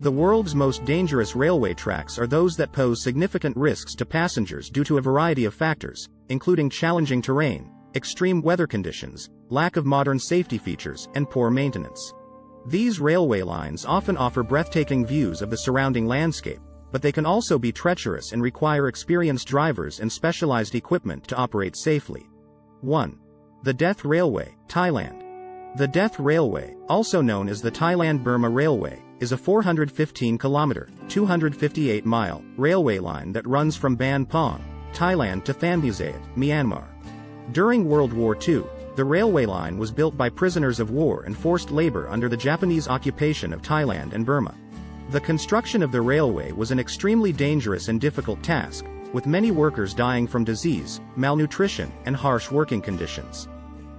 The world's most dangerous railway tracks are those that pose significant risks to passengers due to a variety of factors, including challenging terrain, extreme weather conditions, lack of modern safety features, and poor maintenance. These railway lines often offer breathtaking views of the surrounding landscape, but they can also be treacherous and require experienced drivers and specialized equipment to operate safely. 1. The Death Railway, Thailand. The Death Railway, also known as the Thailand-Burma Railway, is a 415-kilometer, 258-mile, railway line that runs from Ban Pong, Thailand to Thammuset, Myanmar. During World War II, the railway line was built by prisoners of war and forced labor under the Japanese occupation of Thailand and Burma. The construction of the railway was an extremely dangerous and difficult task, with many workers dying from disease, malnutrition, and harsh working conditions.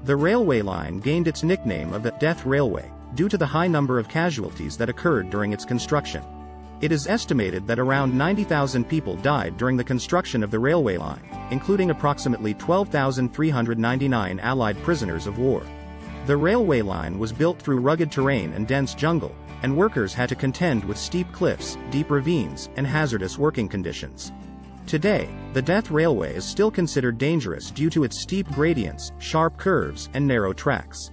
The railway line gained its nickname of the Death Railway due to the high number of casualties that occurred during its construction. It is estimated that around 90,000 people died during the construction of the railway line, including approximately 12,399 Allied prisoners of war. The railway line was built through rugged terrain and dense jungle, and workers had to contend with steep cliffs, deep ravines, and hazardous working conditions. Today, the Death Railway is still considered dangerous due to its steep gradients, sharp curves, and narrow tracks.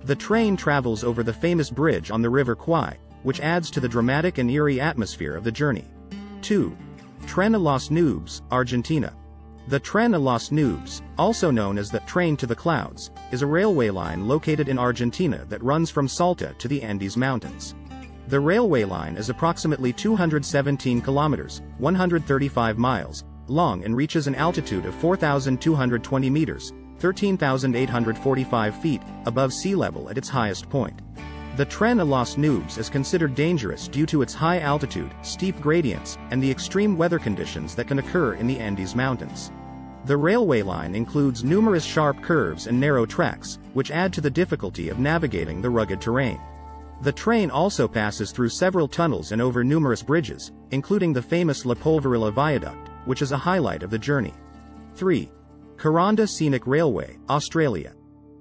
The train travels over the famous bridge on the River Kwai, which adds to the dramatic and eerie atmosphere of the journey. 2. Tren a las Nubes, Argentina. The Tren a las Nubes, also known as the Train to the Clouds, is a railway line located in Argentina that runs from Salta to the Andes Mountains. The railway line is approximately 217 kilometers, 135 miles, long and reaches an altitude of 4,220 meters, 13,845 feet, above sea level at its highest point. The Tren a las Nubes is considered dangerous due to its high altitude, steep gradients, and the extreme weather conditions that can occur in the Andes Mountains. The railway line includes numerous sharp curves and narrow tracks, which add to the difficulty of navigating the rugged terrain. The train also passes through several tunnels and over numerous bridges, including the famous La Polverilla Viaduct, which is a highlight of the journey. 3. Karonda Scenic Railway, Australia.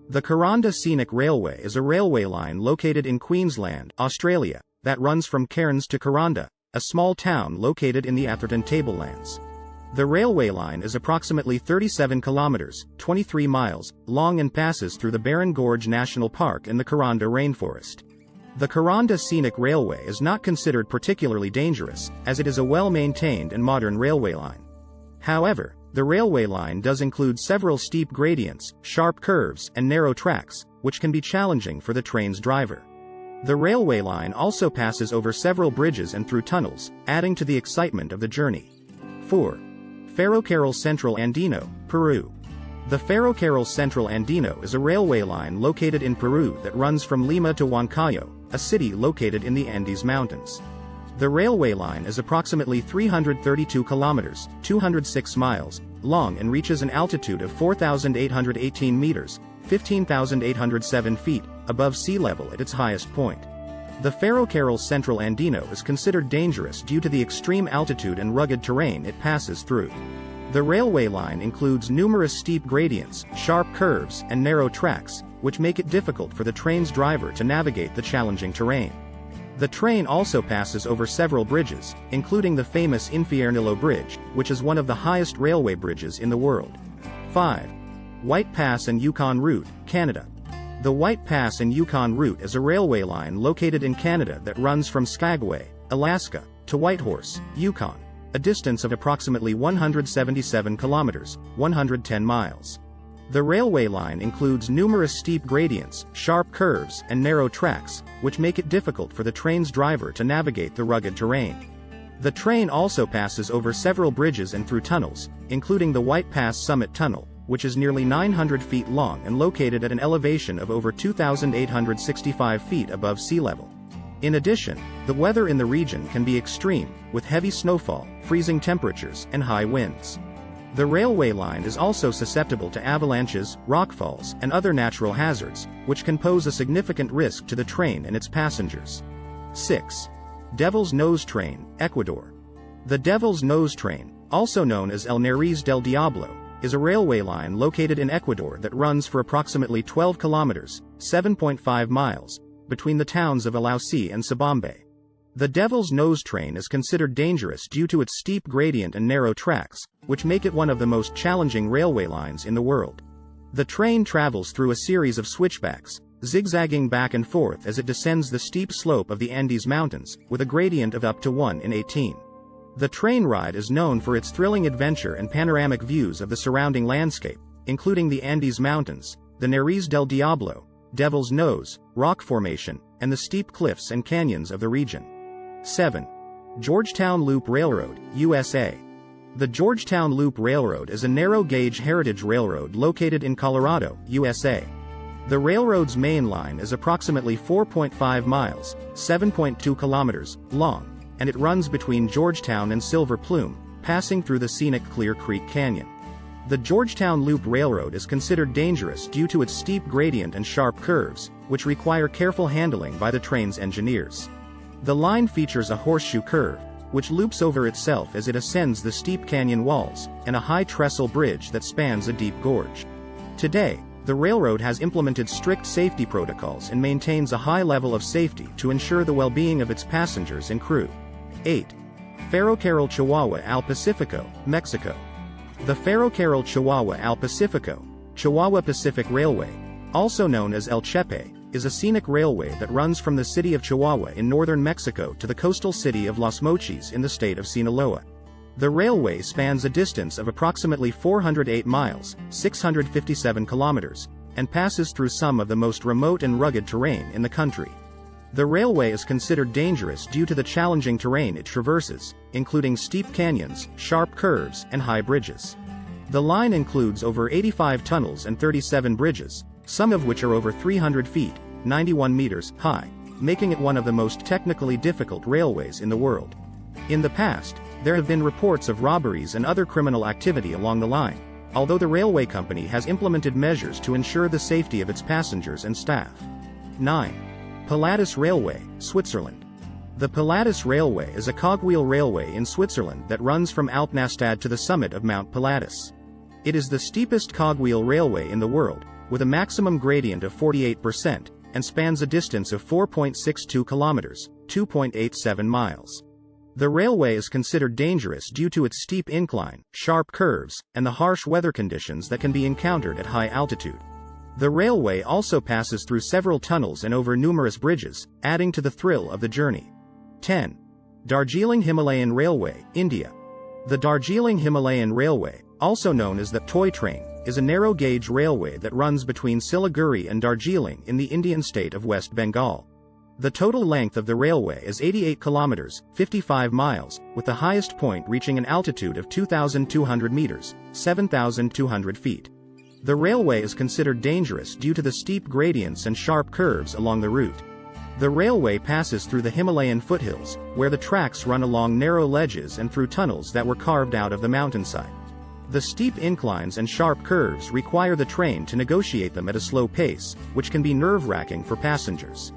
The Karonda Scenic Railway is a railway line located in Queensland, Australia, that runs from Cairns to Karonda, a small town located in the Atherton Tablelands. The railway line is approximately 37 kilometers, 23 miles, long and passes through the Barron Gorge National Park and the Karonda Rainforest. The Karonda Scenic Railway is not considered particularly dangerous, as it is a well-maintained and modern railway line. However, the railway line does include several steep gradients, sharp curves, and narrow tracks, which can be challenging for the train's driver. The railway line also passes over several bridges and through tunnels, adding to the excitement of the journey. 4. Pharaoh Carroll Central Andino, Peru. The Pharaoh Carroll Central Andino is a railway line located in Peru that runs from Lima to Huancayo, a city located in the Andes Mountains. The railway line is approximately 332 kilometers, 206 miles, long and reaches an altitude of 4,818 meters, 15,807 feet, above sea level at its highest point. The Pharaoh Carroll Central Andino is considered dangerous due to the extreme altitude and rugged terrain it passes through. The railway line includes numerous steep gradients, sharp curves, and narrow tracks, which make it difficult for the train's driver to navigate the challenging terrain. The train also passes over several bridges, including the famous Infiernillo Bridge, which is one of the highest railway bridges in the world. 5. White Pass and Yukon Route, Canada. The White Pass and Yukon Route is a railway line located in Canada that runs from Skagway, Alaska, to Whitehorse, Yukon, a distance of approximately 177 kilometers, 110 miles. The railway line includes numerous steep gradients, sharp curves, and narrow tracks, which make it difficult for the train's driver to navigate the rugged terrain. The train also passes over several bridges and through tunnels, including the White Pass Summit Tunnel, which is nearly 900 feet long and located at an elevation of over 2,865 feet above sea level. In addition, the weather in the region can be extreme, with heavy snowfall, freezing temperatures, and high winds. The railway line is also susceptible to avalanches, rockfalls, and other natural hazards, which can pose a significant risk to the train and its passengers. 6. Devil's Nose Train, Ecuador. The Devil's Nose Train, also known as El Nariz del Diablo, is a railway line located in Ecuador that runs for approximately 12 kilometers, 7.5 miles, between the towns of Alausi and Sabambe. The Devil's Nose train is considered dangerous due to its steep gradient and narrow tracks, which make it one of the most challenging railway lines in the world. The train travels through a series of switchbacks, zigzagging back and forth as it descends the steep slope of the Andes Mountains, with a gradient of up to 1 in 18. The train ride is known for its thrilling adventure and panoramic views of the surrounding landscape, including the Andes Mountains, the Nariz del Diablo, Devil's Nose, rock formation, and the steep cliffs and canyons of the region. 7. Georgetown Loop Railroad, USA. The Georgetown Loop Railroad is a narrow-gauge heritage railroad located in Colorado, USA. The railroad's main line is approximately 4.5 miles, 7.2 kilometers, long, and it runs between Georgetown and Silver Plume, passing through the scenic Clear Creek Canyon. The Georgetown Loop Railroad is considered dangerous due to its steep gradient and sharp curves, which require careful handling by the train's engineers. The line features a horseshoe curve, which loops over itself as it ascends the steep canyon walls, and a high trestle bridge that spans a deep gorge. Today, the railroad has implemented strict safety protocols and maintains a high level of safety to ensure the well-being of its passengers and crew. 8. Pharaoh Carroll Chihuahua al Pacifico, Mexico. The Pharaoh Carroll Chihuahua al Pacifico, Chihuahua Pacific Railway, also known as El Chepe, is a scenic railway that runs from the city of Chihuahua in northern Mexico to the coastal city of Los Mochis in the state of Sinaloa. The railway spans a distance of approximately 408 miles, 657 kilometers, and passes through some of the most remote and rugged terrain in the country. The railway is considered dangerous due to the challenging terrain it traverses, including steep canyons, sharp curves, and high bridges. The line includes over 85 tunnels and 37 bridges, some of which are over 300 feet, 91 meters, high, making it one of the most technically difficult railways in the world. In the past, there have been reports of robberies and other criminal activity along the line, although the railway company has implemented measures to ensure the safety of its passengers and staff. 9. Pilatus Railway, Switzerland. The Pilatus Railway is a cogwheel railway in Switzerland that runs from Alpnastad to the summit of Mount Pilatus. It is the steepest cogwheel railway in the world, with a maximum gradient of 48%, and spans a distance of 4.62 kilometers, 2.87 miles. The railway is considered dangerous due to its steep incline, sharp curves, and the harsh weather conditions that can be encountered at high altitude. The railway also passes through several tunnels and over numerous bridges, adding to the thrill of the journey. 10. Darjeeling Himalayan Railway, India. The Darjeeling Himalayan Railway, also known as the toy train, is a narrow-gauge railway that runs between Siliguri and Darjeeling in the Indian state of West Bengal. The total length of the railway is 88 kilometers, 55 miles, with the highest point reaching an altitude of 2,200 meters, 7,200 feet. The railway is considered dangerous due to the steep gradients and sharp curves along the route. The railway passes through the Himalayan foothills, where the tracks run along narrow ledges and through tunnels that were carved out of the mountainside. The steep inclines and sharp curves require the train to negotiate them at a slow pace, which can be nerve-wracking for passengers.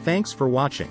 Thanks for watching.